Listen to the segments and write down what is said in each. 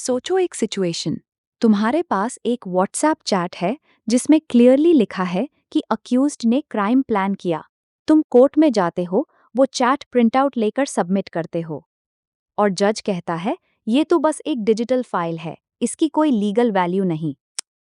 सोचो एक सिचुएशन। तुम्हारे पास एक व्हाट्सएप चैट है जिसमें क्लियरली लिखा है कि अक्यूज्ड ने क्राइम प्लान किया। तुम कोर्ट में जाते हो, वो चैट प्रिंट आउट लेकर सबमिट करते हो और जज कहता है ये तो बस एक डिजिटल फाइल है, इसकी कोई लीगल वैल्यू नहीं।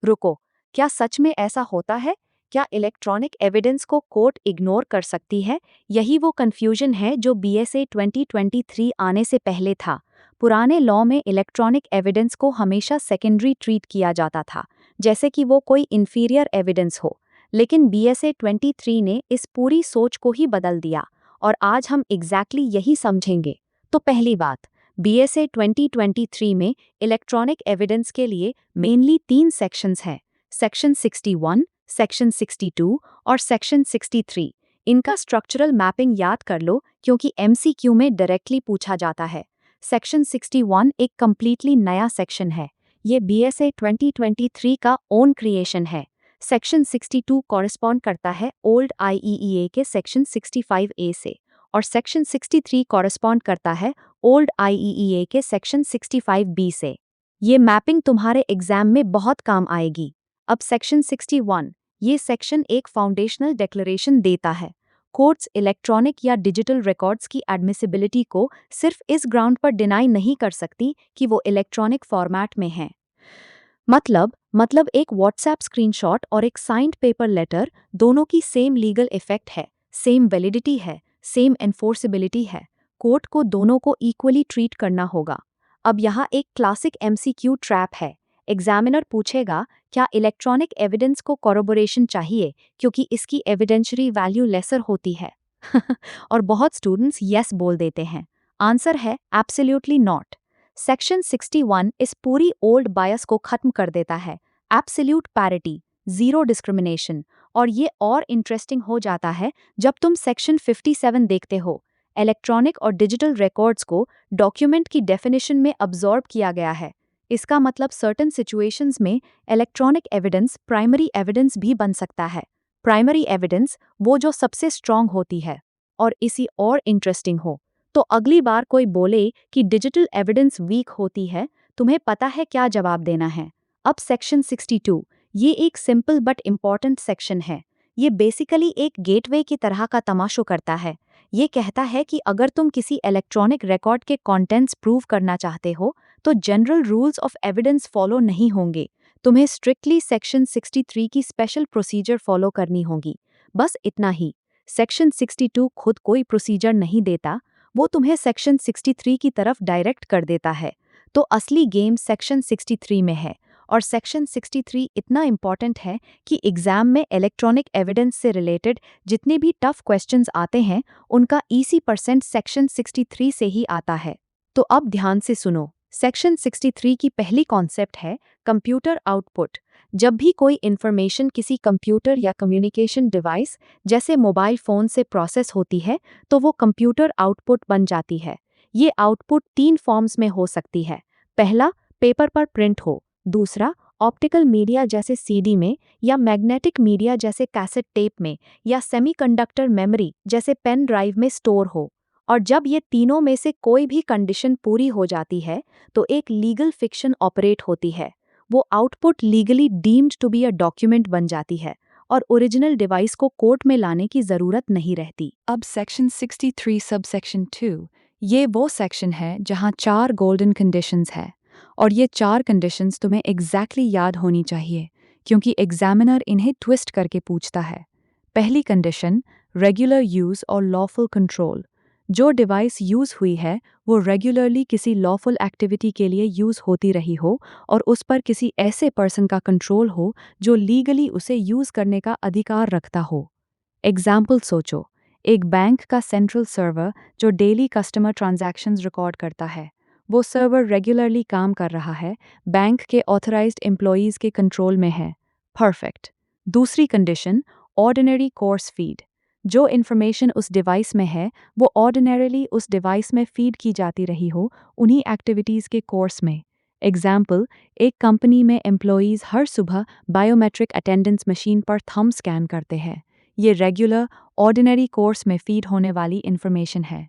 रुको, क्या सच में ऐसा होता है? क्या इलेक्ट्रॉनिक एविडेंस को कोर्ट इग्नोर कर सकती है? यही वो कंफ्यूजन है जो बीएसए 2023 आने से पहले था। पुराने लॉ में इलेक्ट्रॉनिक एविडेंस को हमेशा सेकेंडरी ट्रीट किया जाता था, जैसे कि वो कोई इंफीरियर एविडेंस हो। लेकिन बीएसए 23 ने इस पूरी सोच को ही बदल दिया और आज हम एग्जैक्टली यही समझेंगे। तो पहली बात, बीएसए 2023 में इलेक्ट्रॉनिक एविडेंस के लिए मेनली 3 सेक्शंस हैं, सेक्शन 61, सेक्शन 62 और सेक्शन 63। इनका स्ट्रक्चरल मैपिंग याद कर लो क्योंकि एमसीक्यू में डायरेक्टली पूछा जाता है। सेक्शन 61 एक कंप्लीटली नया सेक्शन है, ये बीएसए 2023 का ओन क्रिएशन है। सेक्शन 62 कॉरेस्पॉन्ड करता है ओल्ड आईईईए के सेक्शन 65A से और सेक्शन 63 कॉरेस्पॉन्ड करता है ओल्ड आईईईए के सेक्शन 65B से। ये मैपिंग तुम्हारे एग्जाम में बहुत काम आएगी। अब सेक्शन 61, ये सेक्शन एक फाउंडेशनल डिक्लेरेशन देता है। कोर्ट्स इलेक्ट्रॉनिक या डिजिटल रिकॉर्ड्स की एडमिसिबिलिटी को सिर्फ इस ग्राउंड पर डिनाई नहीं कर सकती कि वो इलेक्ट्रॉनिक फॉर्मेट में हैं। मतलब एक व्हाट्सएप स्क्रीनशॉट और एक साइंड पेपर लेटर दोनों की सेम लीगल इफेक्ट है, सेम वैलिडिटी है, सेम एनफोर्सेबिलिटी है। कोर्ट को दोनों को इक्वली ट्रीट करना होगा। अब यहाँ एक क्लासिक एमसीक्यू ट्रैप है। एग्जामिनर पूछेगा, क्या इलेक्ट्रॉनिक एविडेंस को कॉरोबोरेशन चाहिए क्योंकि इसकी एविडेंशरी वैल्यू लेसर होती है? और बहुत स्टूडेंट्स यस बोल देते हैं। आंसर है एब्सोल्युटली नॉट। सेक्शन 61 इस पूरी ओल्ड बायस को खत्म कर देता है। Absolute parity, zero discrimination. और ये और इंटरेस्टिंग हो जाता है जब तुम सेक्शन 57 देखते हो। इलेक्ट्रॉनिक और डिजिटल रिकॉर्ड्स को डॉक्यूमेंट की डेफिनेशन में अब्जॉर्ब किया गया है। इसका मतलब सर्टेन सिचुएशंस में इलेक्ट्रॉनिक एविडेंस प्राइमरी एविडेंस भी बन सकता है। प्राइमरी एविडेंस वो जो सबसे स्ट्रॉन्ग होती है। और इसी और इंटरेस्टिंग हो तो अगली बार कोई बोले कि डिजिटल एविडेंस वीक होती है, तुम्हें पता है क्या जवाब देना है। अब सेक्शन 62, ये एक सिंपल बट इम्पॉर्टेंट सेक्शन है। ये बेसिकली एक गेटवे की तरह का तमाशा करता है। ये कहता है कि अगर तुम किसी इलेक्ट्रॉनिक रिकॉर्ड के कंटेंट्स प्रूव करना चाहते हो तो general rules of evidence follow नहीं होंगे। तुम्हें स्ट्रिक्टली सेक्शन 63 की स्पेशल प्रोसीजर फॉलो करनी होगी। बस इतना ही। सेक्शन 62 खुद कोई प्रोसीजर नहीं देता, वो तुम्हें सेक्शन 63 की तरफ डायरेक्ट कर देता है। तो असली गेम सेक्शन 63 में है और सेक्शन 63 इतना इम्पॉर्टेंट है कि एग्जाम में इलेक्ट्रॉनिक एविडेंस से रिलेटेड जितने भी टफ क्वेश्चंस आते हैं उनका ईसी परसेंट सेक्शन 63 से ही आता है। तो अब ध्यान से सुनो। सेक्शन 63 की पहली कॉन्सेप्ट है कंप्यूटर आउटपुट। जब भी कोई इन्फॉर्मेशन किसी कंप्यूटर या कम्युनिकेशन डिवाइस जैसे मोबाइल फ़ोन से प्रोसेस होती है तो वो कंप्यूटर आउटपुट बन जाती है। ये आउटपुट 3 फॉर्म्स में हो सकती है। पहला, पेपर पर प्रिंट हो। दूसरा, ऑप्टिकल मीडिया जैसे सीडी में, या मैग्नेटिक मीडिया जैसे कैसेट टेप में, या सेमीकंडक्टर मेमोरी जैसे पेन ड्राइव में स्टोर हो। और जब ये तीनों में से कोई भी कंडीशन पूरी हो जाती है तो एक लीगल फिक्शन ऑपरेट होती है। वो output legally deemed to be a document बन जाती है और ओरिजिनल डिवाइस को कोर्ट में लाने की ज़रूरत नहीं रहती। अब सेक्शन 63 सब सेक्शन 2, ये वो सेक्शन है जहाँ 4 गोल्डन कंडीशंस है और ये 4 कंडीशंस तुम्हें एग्जैक्टली याद होनी चाहिए क्योंकि एग्जामिनर इन्हें ट्विस्ट करके पूछता है। पहली कंडीशन, रेगुलर यूज़ और लॉफुल कंट्रोल। जो डिवाइस यूज़ हुई है वो रेगुलरली किसी लॉफुल एक्टिविटी के लिए यूज़ होती रही हो और उस पर किसी ऐसे पर्सन का कंट्रोल हो जो लीगली उसे यूज़ करने का अधिकार रखता हो। एग्जाम्पल सोचो, एक बैंक का सेंट्रल सर्वर जो डेली कस्टमर ट्रांजैक्शंस रिकॉर्ड करता है। वो सर्वर रेगुलरली काम कर रहा है, बैंक के ऑथराइज्ड एम्प्लॉयज़ के कंट्रोल में है। परफेक्ट। दूसरी कंडीशन, ऑर्डिनरी कोर्स फीड। जो इन्फॉर्मेशन उस डिवाइस में है वो ऑर्डिनरीली उस डिवाइस में फीड की जाती रही हो उन्हीं एक्टिविटीज़ के कोर्स में। एग्जाम्पल, एक कंपनी में एम्प्लॉयज़ हर सुबह बायोमेट्रिक अटेंडेंस मशीन पर थंब स्कैन करते हैं। ये रेगुलर ऑर्डिनरी कोर्स में फीड होने वाली इन्फॉर्मेशन है।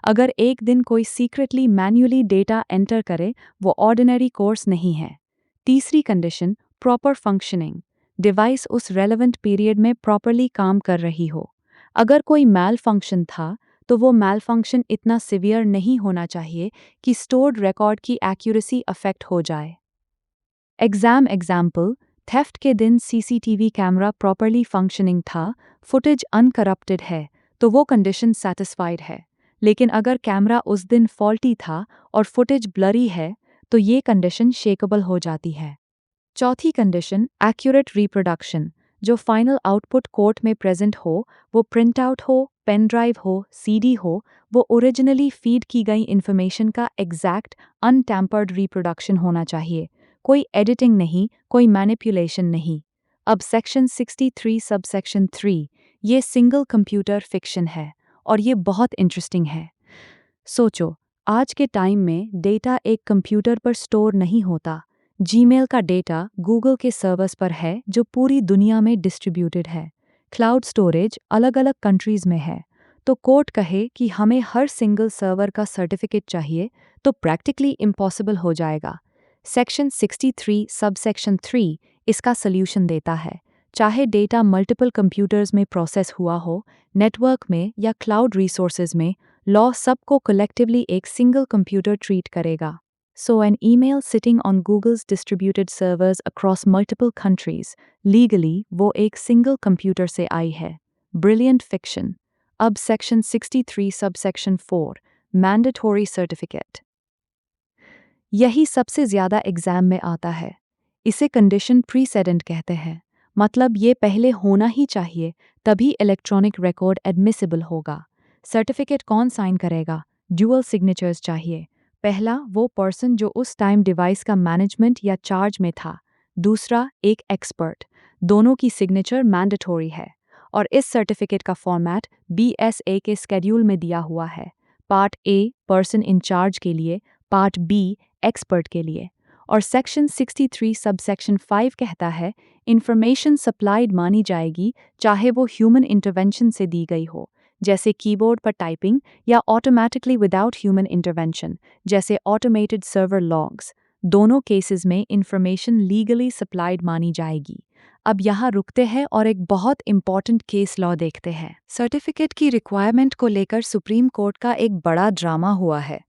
अगर एक दिन कोई सीक्रेटली मैन्युअली डेटा एंटर करे, वो ऑर्डिनरी कोर्स नहीं है। तीसरी कंडीशन, प्रॉपर फंक्शनिंग। डिवाइस उस रेलेवेंट पीरियड में प्रॉपरली काम कर रही हो। अगर कोई मैल फंक्शन था, तो वो मैल फंक्शन इतना सिवियर नहीं होना चाहिए कि स्टोर्ड रिकॉर्ड की एक्यूरेसी अफेक्ट हो जाए। एग्जाम्पल, थेफ्ट के दिन सीसीटीवी कैमरा प्रॉपरली फंक्शनिंग था, फुटेज अनकरप्टेड है, तो वो कंडीशन सेटिस्फाइड है। लेकिन अगर कैमरा उस दिन फॉल्टी था और फुटेज ब्लरी है, तो ये कंडीशन शेकेबल हो जाती है। चौथी कंडीशन, एक्यूरेट रिप्रोडक्शन। जो फाइनल आउटपुट कोर्ट में प्रेजेंट हो, वो प्रिंट आउट हो, पेन ड्राइव हो, सीडी हो, वो ओरिजिनली फीड की गई इन्फॉर्मेशन का एग्जैक्ट अनटैम्पर्ड रिप्रोडक्शन होना चाहिए। कोई एडिटिंग नहीं, कोई मैनिपुलेशन नहीं। अब सेक्शन 63 सबसेक्शन 3, ये सिंगल कंप्यूटर फिक्शन है और ये बहुत इंटरेस्टिंग है। सोचो, आज के टाइम में डेटा एक कंप्यूटर पर स्टोर नहीं होता। जीमेल का डेटा गूगल के सर्वर्स पर है जो पूरी दुनिया में डिस्ट्रीब्यूटेड है। क्लाउड स्टोरेज अलग अलग कंट्रीज में है। तो कोर्ट कहे कि हमें हर सिंगल सर्वर का सर्टिफिकेट चाहिए, तो प्रैक्टिकली इम्पॉसिबल हो जाएगा। सेक्शन 63 सबसेक्शन 3 इसका सल्यूशन देता है। चाहे डेटा मल्टीपल कंप्यूटर्स में प्रोसेस हुआ हो, नेटवर्क में या क्लाउड रिसोर्सेज में, लॉ सबको कलेक्टिवली एक सिंगल कंप्यूटर ट्रीट करेगा। So an email sitting on Google's distributed servers across multiple countries, legally वो एक सिंगल कंप्यूटर से आई है। Brilliant fiction। अब सेक्शन 63 सबसेक्शन 4, मैंडेटोरी सर्टिफिकेट। यही सबसे ज़्यादा एग्जाम में आता है। इसे कंडीशन प्रीसेडेंट कहते हैं। मतलब ये पहले होना ही चाहिए, तभी इलेक्ट्रॉनिक रिकॉर्ड एडमिसिबल होगा। सर्टिफिकेट कौन साइन करेगा? ड्यूअल सिग्नेचर्स चाहिए। पहला, वो पर्सन जो उस टाइम डिवाइस का मैनेजमेंट या चार्ज में था। दूसरा, एक एक्सपर्ट। दोनों की सिग्नेचर मैंडेटोरी है। और इस सर्टिफिकेट का फॉर्मेट BSA के स्केड्यूल में दिया हुआ है। Part a person in charge के लिए, पार्ट बी एक्सपर्ट के लिए। और सेक्शन 63 सबसेक्शन 5 कहता है, इंफॉर्मेशन सप्लाइड मानी जाएगी चाहे वो ह्यूमन इंटरवेंशन से दी गई हो, जैसे कीबोर्ड पर टाइपिंग, या ऑटोमेटिकली विदाउट ह्यूमन इंटरवेंशन, जैसे ऑटोमेटेड सर्वर लॉग्स। दोनों केसेस में इंफॉर्मेशन लीगली सप्लाइड मानी जाएगी। अब यहाँ रुकते हैं और एक बहुत इंपॉर्टेंट केस लॉ देखते हैं। सर्टिफिकेट की रिक्वायरमेंट को लेकर सुप्रीम कोर्ट का एक बड़ा ड्रामा हुआ है।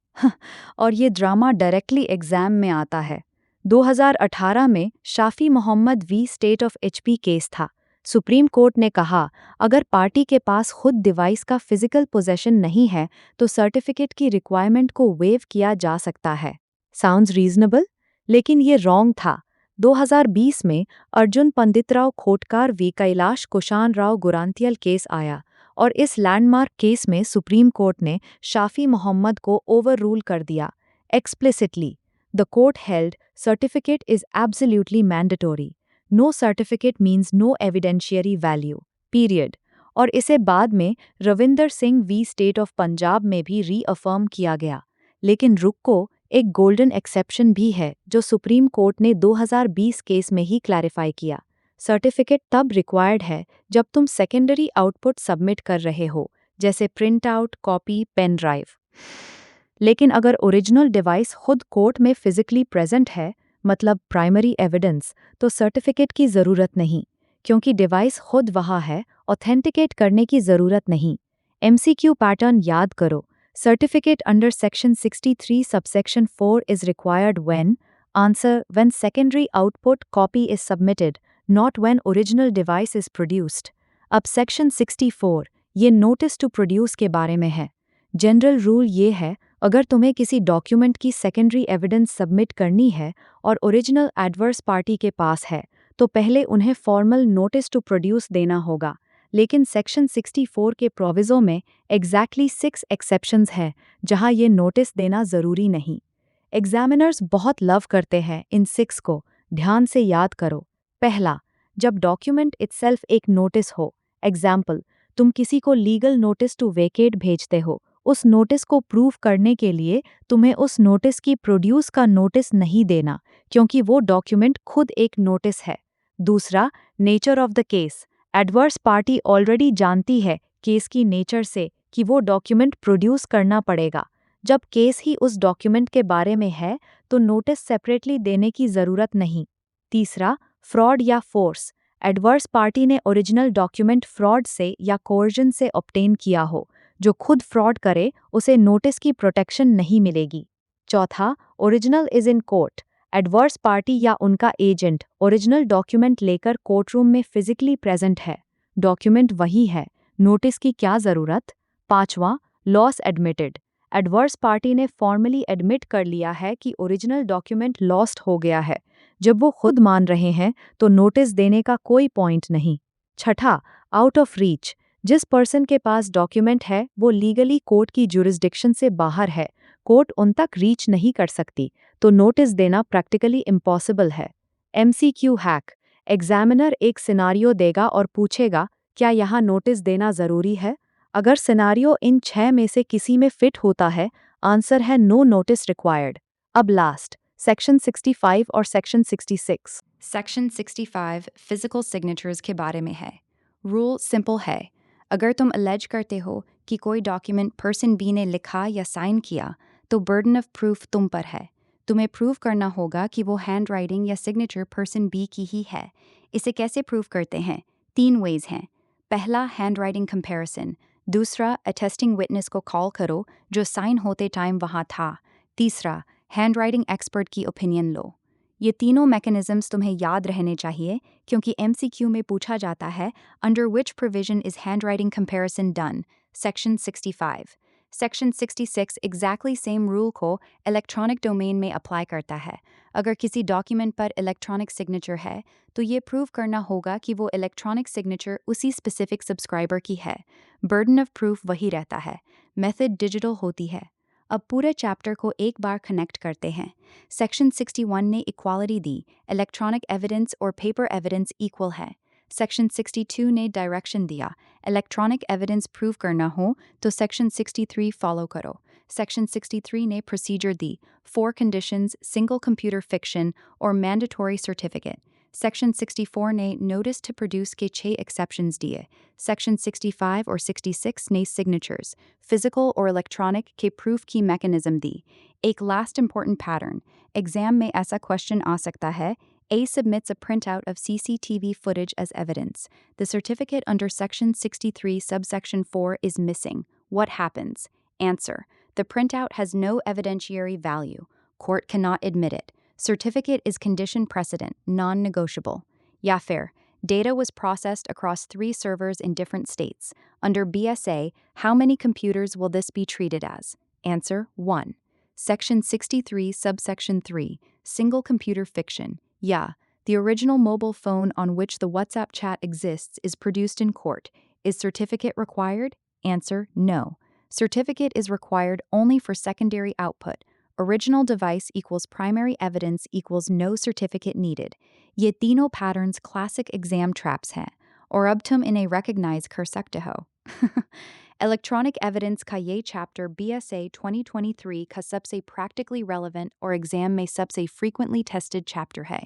और ये ड्रामा डायरेक्टली एग्जाम में आता है। 2018 में Shafhi Mohammad v state of HP case था। सुप्रीम कोर्ट ने कहा, अगर पार्टी के पास खुद डिवाइस का फिजिकल पोजेशन नहीं है, तो सर्टिफिकेट की रिक्वायरमेंट को वेव किया जा सकता है। Sounds reasonable? लेकिन ये रॉन्ग था। 2020 में Arjun Panditrao Khotkar v Kailash Kushanrao Gorantyal case आया और इस लैंडमार्क केस में सुप्रीम कोर्ट ने शाफी मोहम्मद को ओवर रूल कर दिया। Explicitly, the court held certificate is absolutely mandatory. No certificate means no evidentiary value, period. और इसे बाद में Ravinder Singh v state of Punjab में भी रीअफर्म किया गया। लेकिन रुको, एक गोल्डन एक्सेप्शन भी है जो सुप्रीम कोर्ट ने 2020 केस में ही क्लैरिफाई किया। सर्टिफिकेट तब रिक्वायर्ड है जब तुम सेकेंडरी आउटपुट सबमिट कर रहे हो, जैसे print out, copy, pen drive. लेकिन अगर ओरिजिनल डिवाइस खुद कोर्ट में फिजिकली प्रेजेंट है, मतलब प्राइमरी एविडेंस, तो सर्टिफिकेट की ज़रूरत नहीं, क्योंकि डिवाइस खुद वहाँ है, ऑथेंटिकेट करने की ज़रूरत नहीं। MCQ पैटर्न याद करो। Certificate under Section 63 subsection 4 is required when, answer, when secondary output copy is submitted, not when original device is produced. अब Section 64, ये notice to produce के बारे में है। जनरल रूल ये है, अगर तुम्हें किसी डॉक्यूमेंट की सेकेंडरी एविडेंस सबमिट करनी है और ओरिजिनल एडवर्स पार्टी के पास है, तो पहले उन्हें फॉर्मल नोटिस टू प्रोड्यूस देना होगा। लेकिन सेक्शन 64 के प्रोविज़ो में एग्जैक्टली 6 एक्सेप्शंस हैं जहां ये नोटिस देना ज़रूरी नहीं। एग्जामिनर्स बहुत लव करते हैं इन 6 को, ध्यान से याद करो। पहला, जब डॉक्यूमेंट इटसेल्फ एक नोटिस हो। एग्जाम्पल, तुम किसी को लीगल नोटिस टू वेकेट भेजते हो, उस नोटिस को प्रूव करने के लिए तुम्हें उस नोटिस की प्रोड्यूस का नोटिस नहीं देना, क्योंकि वो डॉक्यूमेंट खुद एक नोटिस है। दूसरा, nature of the case. Adverse party already जानती है केस की नेचर से कि वो डॉक्यूमेंट प्रोड्यूस करना पड़ेगा। जब केस ही उस डॉक्यूमेंट के बारे में है तो नोटिस सेपरेटली देने की ज़रूरत नहीं। तीसरा, फ्रॉड या फोर्स। एडवर्स पार्टी ने ओरिजिनल डॉक्यूमेंट फ्रॉड से या कोर्जन से ऑब्टेन किया हो, जो खुद फ्रॉड करे उसे नोटिस की प्रोटेक्शन नहीं मिलेगी। चौथा, original is in court. Adverse party या उनका एजेंट ओरिजिनल डॉक्यूमेंट लेकर कोर्टरूम में फिजिकली प्रेजेंट है। डॉक्यूमेंट वही है, नोटिस की क्या ज़रूरत। पांचवा, लॉस एडमिटेड। एडवर्स पार्टी ने फॉर्मली एडमिट कर लिया है कि ओरिजिनल डॉक्यूमेंट लॉस्ट हो गया है। जब वो खुद मान रहे हैं तो नोटिस देने का कोई पॉइंट नहीं। छठा, आउट ऑफ रीच। जिस पर्सन के पास डॉक्यूमेंट है वो लीगली कोर्ट की जुरिस्डिक्शन से बाहर है, कोर्ट उन तक रीच नहीं कर सकती, तो नोटिस देना प्रैक्टिकली इम्पॉसिबल है। MCQ hack. एग्जामिनर एक सिनारियो देगा और पूछेगा, क्या यहाँ नोटिस देना ज़रूरी है? अगर सिनारियो इन 6 में से किसी में फिट होता है, आंसर है नो नोटिस रिक्वायर्ड। अब लास्ट, सेक्शन 65 और सेक्शन 66। सेक्शन 65 फिजिकल सिग्नेचर्स के बारे में है। रूल सिंपल है। अगर तुम अलेज करते हो कि कोई डॉक्यूमेंट पर्सन बी ने लिखा या साइन किया, तो बर्डन ऑफ प्रूफ तुम पर है। तुम्हें प्रूव करना होगा कि वो हैंड राइटिंग या सिग्नेचर पर्सन बी की ही है। इसे कैसे प्रूव करते हैं? 3 वेज हैं। पहला, हैंड राइटिंग कंपैरिजन। दूसरा, अटेस्टिंग विटनेस को कॉल करो जो साइन होते टाइम वहाँ था। तीसरा, हैंड राइटिंग एक्सपर्ट की ओपिनियन लो। ये तीनों मैकेनिज्म्स तुम्हें याद रहने चाहिए क्योंकि एमसीक्यू में पूछा जाता है, under which provision is handwriting comparison done? Section 65। Section 66 exactly same rule को इलेक्ट्रॉनिक डोमेन में अप्लाई करता है। अगर किसी डॉक्यूमेंट पर इलेक्ट्रॉनिक सिग्नेचर है तो ये प्रूव करना होगा कि वो इलेक्ट्रॉनिक सिग्नेचर उसी स्पेसिफिक सब्सक्राइबर की है। बर्डन ऑफ प्रूफ वही रहता है, मेथड डिजिटल होती है। अब पूरे चैप्टर को एक बार कनेक्ट करते हैं। सेक्शन 61 ने इक्वालिटी दी, इलेक्ट्रॉनिक एविडेंस और पेपर एविडेंस इक्वल है। सेक्शन 62 ने डायरेक्शन दिया, इलेक्ट्रॉनिक एविडेंस प्रूव करना हो तो सेक्शन 63 फॉलो करो। सेक्शन 63 ने प्रोसीजर दी, 4 कंडीशंस, सिंगल कंप्यूटर फिक्शन और मैंडेटरी सर्टिफिकेट। सेक्शन 64 ने नोटिस टू प्रोड्यूस के 6 एक्सेप्शंस दिए। सेक्शन 65 और 66 ने सिग्नेचर्स, फिजिकल और इलेक्ट्रॉनिक के प्रूफ की मैकेनिज्म दी। एक लास्ट इंपॉर्टेंट पैटर्न, एग्जाम में ऐसा क्वेश्चन आ सकता है, A submits a printout of CCTV footage as evidence. The certificate under Section 63, subsection 4 is missing. What happens? Answer: the printout has no evidentiary value. Court cannot admit it. Certificate is condition precedent, non-negotiable. Ya फिर, data was processed across 3 servers in different states. Under BSA, how many computers will this be treated as? Answer: 1. Section 63, subsection 3, single computer fiction. Yeah, the original mobile phone on which the WhatsApp chat exists is produced in court. Is certificate required? Answer: no. Certificate is required only for secondary output. Original device equals primary evidence equals no certificate needed. ये तीनों patterns classic exam traps हैं, और अब तुम इन्हें recognize कर सकते हो। Electronic evidence का ये chapter BSA 2023 का सबसे practically relevant और exam में सबसे frequently tested chapter है।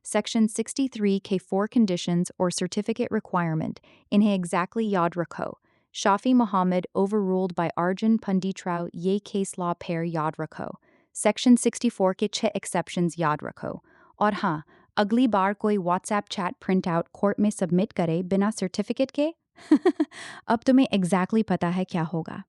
Section 63 के 4 conditions और certificate requirement, इन्हें exactly याद रखो। Shafi Muhammad overruled by Arjun Panditrao ये case law pair याद रखो। Section 64 के 6 exceptions याद रखो। और हाँ, अगली बार कोई WhatsApp chat printout कोर्ट में सबमिट करे बिना सर्टिफिकेट के अब तुम्हें एग्जैक्टली पता है क्या होगा।